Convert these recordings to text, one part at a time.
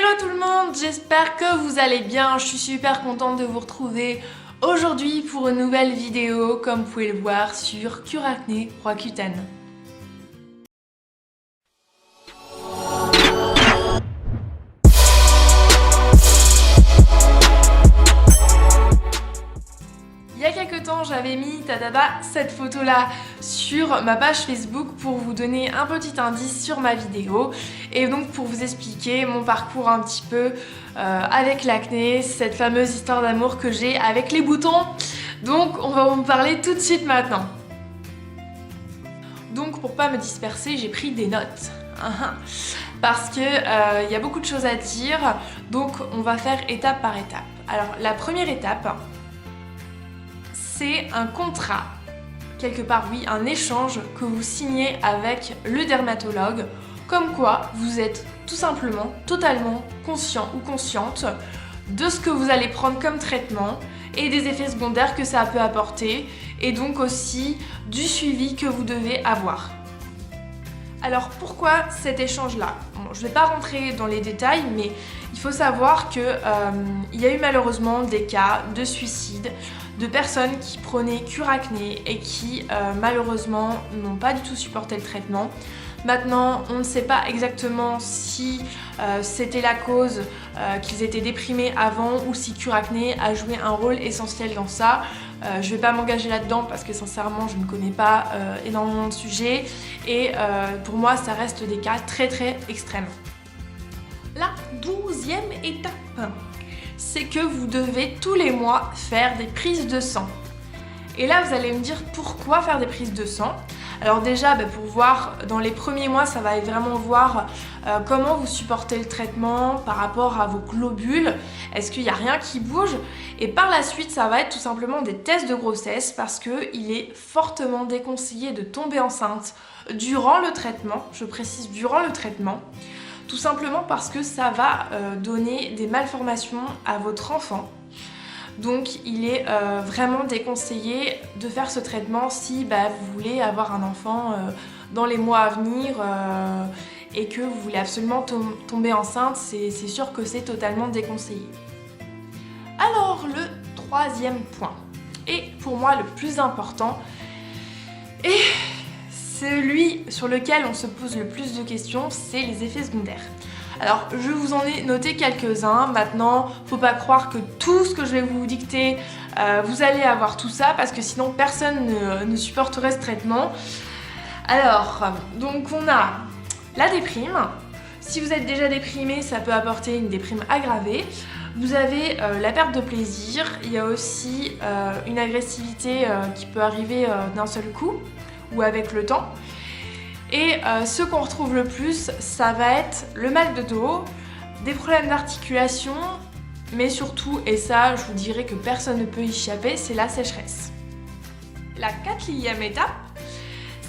Hello tout le monde, j'espère que vous allez bien, je suis super contente de vous retrouver aujourd'hui pour une nouvelle vidéo comme vous pouvez le voir sur Cure Acné Roaccutane. Il y a quelques temps, j'avais mis cette photo là sur ma page Facebook pour vous donner un petit indice sur ma vidéo et donc pour vous expliquer mon parcours un petit peu avec l'acné, cette fameuse histoire d'amour que j'ai avec les boutons. Donc on va en parler tout de suite maintenant. Donc pour pas me disperser, j'ai pris des notes. Parce que y a beaucoup de choses à dire, donc on va faire étape par étape. Alors la première étape, c'est un contrat, quelque part oui, un échange que vous signez avec le dermatologue, comme quoi vous êtes tout simplement totalement conscient ou consciente de ce que vous allez prendre comme traitement et des effets secondaires que ça peut apporter et donc aussi du suivi que vous devez avoir. Alors pourquoi cet échange-là? Bon, je ne vais pas rentrer dans les détails, mais il faut savoir qu'il y a eu malheureusement des cas de suicide de personnes qui prenaient Cure Acné et qui malheureusement n'ont pas du tout supporté le traitement. Maintenant, on ne sait pas exactement si c'était la cause qu'ils étaient déprimés avant ou si Cure Acné a joué un rôle essentiel dans ça. Je ne vais pas m'engager là-dedans parce que sincèrement je ne connais pas énormément de sujets et pour moi ça reste des cas très extrêmes. La 12e étape, c'est que vous devez tous les mois faire des prises de sang. Et là vous allez me dire pourquoi faire des prises de sang. Alors déjà pour voir dans les premiers mois ça va être vraiment voir comment vous supportez le traitement par rapport à vos globules, est-ce qu'il n'y a rien qui bouge, et par la suite ça va être tout simplement des tests de grossesse parce qu'il est fortement déconseillé de tomber enceinte durant le traitement, je précise durant le traitement, tout simplement parce que ça va donner des malformations à votre enfant. Donc il est vraiment déconseillé de faire ce traitement si vous voulez avoir un enfant dans les mois à venir et que vous voulez absolument tomber enceinte, c'est sûr que c'est totalement déconseillé. Alors le troisième point, et pour moi le plus important, et celui sur lequel on se pose le plus de questions, c'est les effets secondaires. Alors je vous en ai noté quelques-uns, maintenant faut pas croire que tout ce que je vais vous dicter, vous allez avoir tout ça parce que sinon personne ne supporterait ce traitement. Alors, donc on a la déprime, si vous êtes déjà déprimé ça peut apporter une déprime aggravée. Vous avez la perte de plaisir, il y a aussi une agressivité qui peut arriver d'un seul coup ou avec le temps. Et ce qu'on retrouve le plus, ça va être le mal de dos, des problèmes d'articulation, mais surtout, et ça je vous dirais que personne ne peut y échapper, c'est la sécheresse. La 4e étape,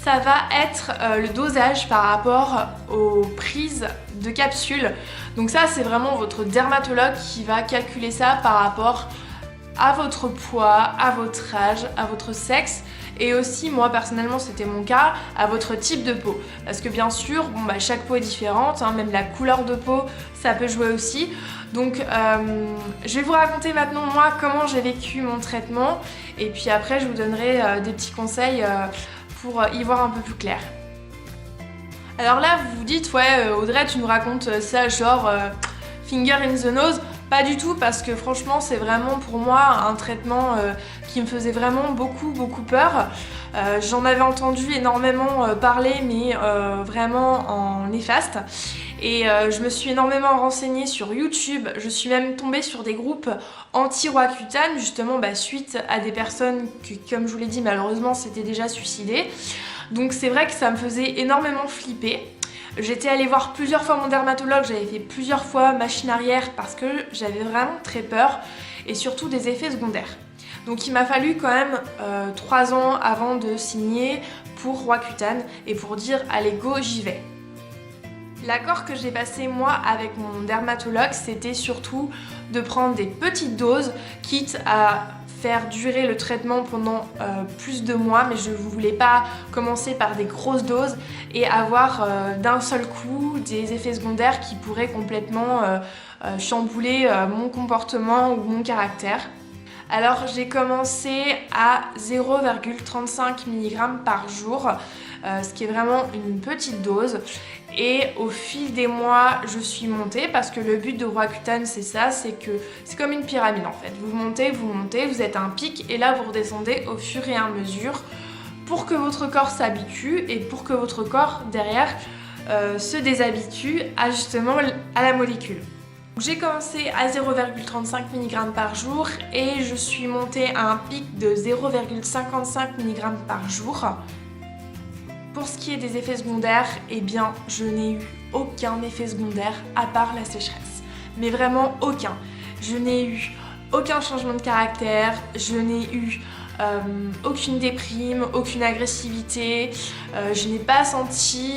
ça va être le dosage par rapport aux prises de capsules. Donc ça c'est vraiment votre dermatologue qui va calculer ça par rapport à votre poids, à votre âge, à votre sexe et aussi, moi personnellement c'était mon cas, à votre type de peau. Parce que bien sûr, chaque peau est différente, même la couleur de peau ça peut jouer aussi. Donc je vais vous raconter maintenant moi comment j'ai vécu mon traitement et puis après je vous donnerai des petits conseils pour y voir un peu plus clair. Alors là vous vous dites, ouais Audrey tu nous racontes ça genre finger in the nose. Pas du tout parce que franchement c'est vraiment pour moi un traitement qui me faisait vraiment beaucoup peur. J'en avais entendu énormément parler mais vraiment en néfaste. Et je me suis énormément renseignée sur YouTube, je suis même tombée sur des groupes anti-Roaccutane justement suite à des personnes qui, comme je vous l'ai dit, malheureusement s'étaient déjà suicidées. Donc c'est vrai que ça me faisait énormément flipper. J'étais allée voir plusieurs fois mon dermatologue, j'avais fait plusieurs fois machine arrière parce que j'avais vraiment très peur et surtout des effets secondaires. Donc il m'a fallu quand même 3 ans avant de signer pour Roaccutane et pour dire allez go j'y vais. L'accord que j'ai passé moi avec mon dermatologue c'était surtout de prendre des petites doses quitte à faire durer le traitement pendant plus de mois, mais je ne voulais pas commencer par des grosses doses et avoir d'un seul coup des effets secondaires qui pourraient complètement chambouler mon comportement ou mon caractère. Alors j'ai commencé à 0,35 mg par jour, ce qui est vraiment une petite dose. Et au fil des mois, je suis montée parce que le but de Roaccutane, c'est ça, c'est que c'est comme une pyramide en fait. Vous montez, vous êtes à un pic et là vous redescendez au fur et à mesure pour que votre corps s'habitue et pour que votre corps derrière se déshabitue à justement à la molécule. J'ai commencé à 0,35 mg par jour et je suis montée à un pic de 0,55 mg par jour. Pour ce qui est des effets secondaires, eh bien je n'ai eu aucun effet secondaire à part la sécheresse. Mais vraiment aucun. Je n'ai eu aucun changement de caractère, je n'ai eu aucune déprime, aucune agressivité, je n'ai pas senti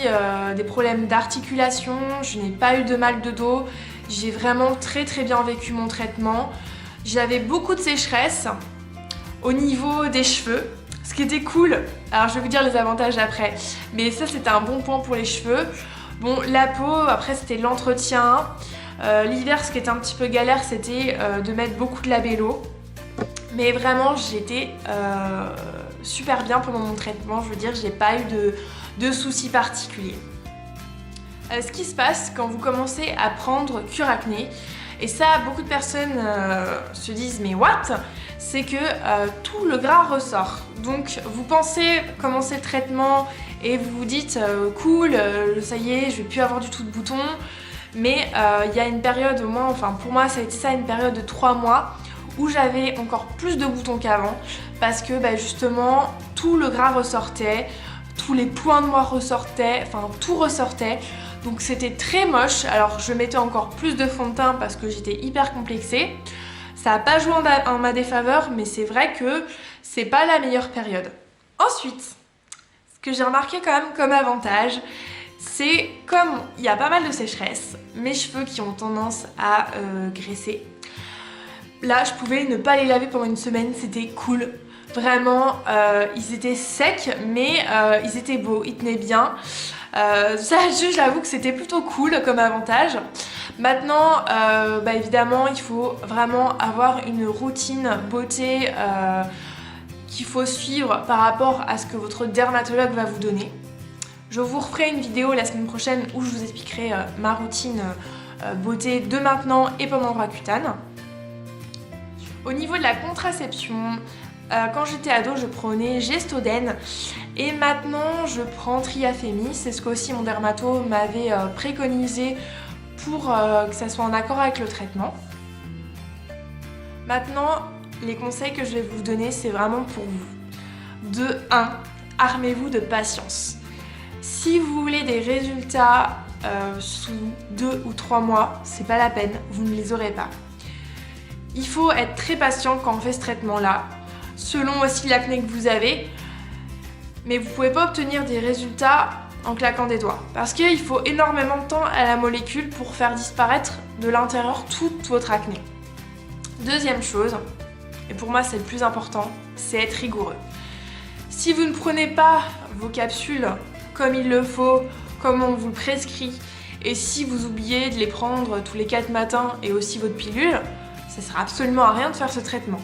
des problèmes d'articulation, je n'ai pas eu de mal de dos. J'ai vraiment très bien vécu mon traitement. J'avais beaucoup de sécheresse au niveau des cheveux. Ce qui était cool, alors je vais vous dire les avantages après, mais ça c'était un bon point pour les cheveux. Bon, la peau, après c'était l'entretien. L'hiver, ce qui était un petit peu galère, c'était de mettre beaucoup de labello. Mais vraiment, j'étais super bien pendant mon traitement. Je veux dire, j'ai pas eu de soucis particuliers. Ce qui se passe quand vous commencez à prendre Cure Acné, et ça, beaucoup de personnes se disent mais what? C'est que tout le gras ressort. Donc vous pensez commencer le traitement et vous vous dites cool, ça y est, je vais plus avoir du tout de boutons. Mais il y a une période au moins, enfin pour moi ça a été ça, une période de 3 mois où j'avais encore plus de boutons qu'avant parce que justement tout le gras ressortait, tous les points noirs ressortaient, enfin tout ressortait. Donc c'était très moche. Alors je mettais encore plus de fond de teint parce que j'étais hyper complexée. Ça n'a pas joué en ma défaveur, mais c'est vrai que c'est pas la meilleure période. Ensuite, ce que j'ai remarqué quand même comme avantage, c'est comme il y a pas mal de sécheresse, mes cheveux qui ont tendance à graisser. Là, je pouvais ne pas les laver pendant une semaine, c'était cool. Vraiment, ils étaient secs, mais ils étaient beaux, ils tenaient bien. Ça, j'avoue que c'était plutôt cool comme avantage. Maintenant, évidemment, il faut vraiment avoir une routine beauté qu'il faut suivre par rapport à ce que votre dermatologue va vous donner. Je vous referai une vidéo la semaine prochaine où je vous expliquerai ma routine beauté de maintenant et pendant Roaccutane. Au niveau de la contraception, quand j'étais ado, je prenais Gestodène et maintenant je prends Triafémis. C'est ce qu'aussi mon dermato m'avait préconisé pour que ça soit en accord avec le traitement. Maintenant, les conseils que je vais vous donner, c'est vraiment pour vous. De 1, armez-vous de patience. Si vous voulez des résultats sous 2 ou 3 mois, c'est pas la peine, vous ne les aurez pas. Il faut être très patient quand on fait ce traitement-là, selon aussi l'acné que vous avez, mais vous pouvez pas obtenir des résultats en claquant des doigts. Parce qu'il faut énormément de temps à la molécule pour faire disparaître de l'intérieur toute votre acné. Deuxième chose, et pour moi c'est le plus important, c'est être rigoureux. Si vous ne prenez pas vos capsules comme il le faut, comme on vous le prescrit, et si vous oubliez de les prendre tous les 4 matins et aussi votre pilule, ça sert absolument à rien de faire ce traitement.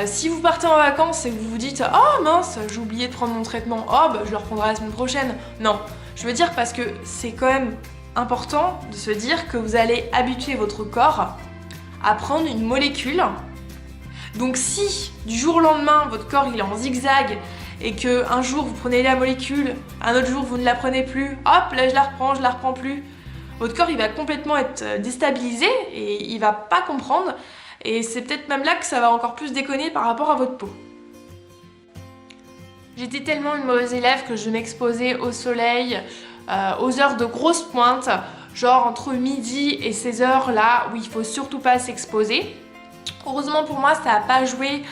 Si vous partez en vacances et que vous vous dites « Oh mince, j'ai oublié de prendre mon traitement, oh je le reprendrai la semaine prochaine », non. Je veux dire parce que c'est quand même important de se dire que vous allez habituer votre corps à prendre une molécule. Donc si du jour au lendemain votre corps il est en zigzag et que un jour vous prenez la molécule, un autre jour vous ne la prenez plus, hop là je la reprends plus, votre corps il va complètement être déstabilisé et il va pas comprendre. Et c'est peut-être même là que ça va encore plus déconner par rapport à votre peau. J'étais tellement une mauvaise élève que je m'exposais au soleil, aux heures de grosse pointe, genre entre midi et 16h là où il faut surtout pas s'exposer. Heureusement pour moi ça n'a pas joué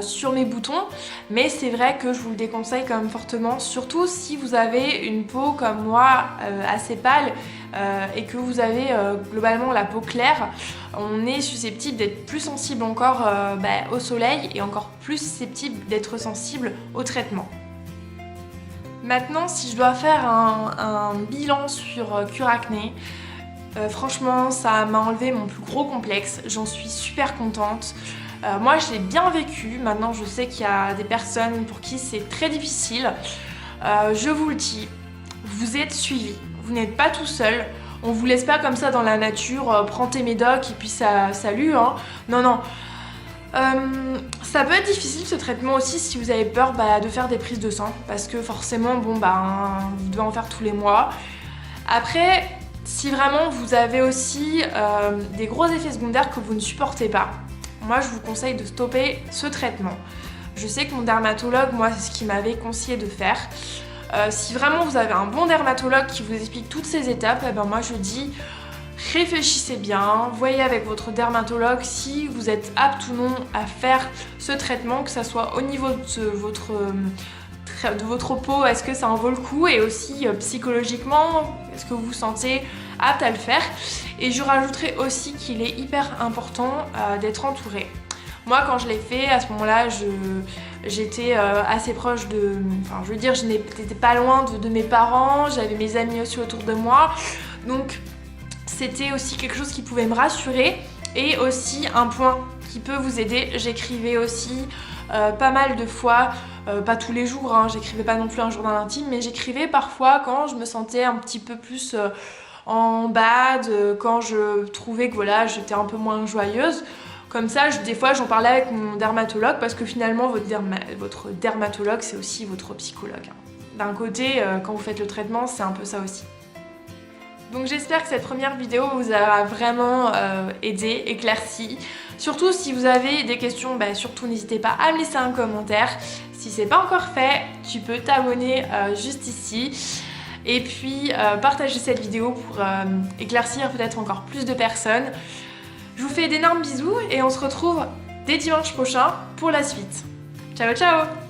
sur mes boutons, mais c'est vrai que je vous le déconseille quand même fortement, surtout si vous avez une peau comme moi assez pâle et que vous avez globalement la peau claire. On est susceptible d'être plus sensible encore au soleil et encore plus susceptible d'être sensible au traitement. Maintenant, si je dois faire un bilan sur Cure Acné, franchement, ça m'a enlevé mon plus gros complexe. J'en suis super contente. Moi, je l'ai bien vécu. Maintenant, je sais qu'il y a des personnes pour qui c'est très difficile. Je vous le dis, vous êtes suivis. Vous n'êtes pas tout seul. On vous laisse pas comme ça dans la nature, prends tes médocs et puis salut, hein. Non, non. Ça peut être difficile ce traitement aussi si vous avez peur de faire des prises de sang, parce que forcément, vous devez en faire tous les mois. Après, si vraiment vous avez aussi des gros effets secondaires que vous ne supportez pas, moi je vous conseille de stopper ce traitement. Je sais que mon dermatologue, moi c'est ce qu'il m'avait conseillé de faire. Si vraiment vous avez un bon dermatologue qui vous explique toutes ces étapes, moi je dis réfléchissez bien, voyez avec votre dermatologue si vous êtes apte ou non à faire ce traitement, que ça soit au niveau de votre peau, est-ce que ça en vaut le coup, et aussi psychologiquement, est-ce que vous vous sentez apte à le faire. Et je rajouterai aussi qu'il est hyper important d'être entouré. Moi quand je l'ai fait, à ce moment-là, j'étais assez proche de... Enfin je veux dire, je n'étais pas loin de mes parents, j'avais mes amis aussi autour de moi, donc c'était aussi quelque chose qui pouvait me rassurer. Et aussi un point qui peut vous aider, j'écrivais aussi pas mal de fois, pas tous les jours, hein, j'écrivais pas non plus un journal intime, mais j'écrivais parfois quand je me sentais un petit peu plus en bad, quand je trouvais que voilà, j'étais un peu moins joyeuse. Comme ça, des fois j'en parlais avec mon dermatologue, parce que finalement votre dermatologue c'est aussi votre psychologue. D'un côté, quand vous faites le traitement, c'est un peu ça aussi. Donc j'espère que cette première vidéo vous a vraiment aidé, éclairci. Surtout si vous avez des questions, surtout n'hésitez pas à me laisser un commentaire. Si c'est pas encore fait, tu peux t'abonner juste ici. Et puis partager cette vidéo pour éclaircir peut-être encore plus de personnes. Je vous fais d'énormes bisous et on se retrouve dès dimanche prochain pour la suite. Ciao ciao!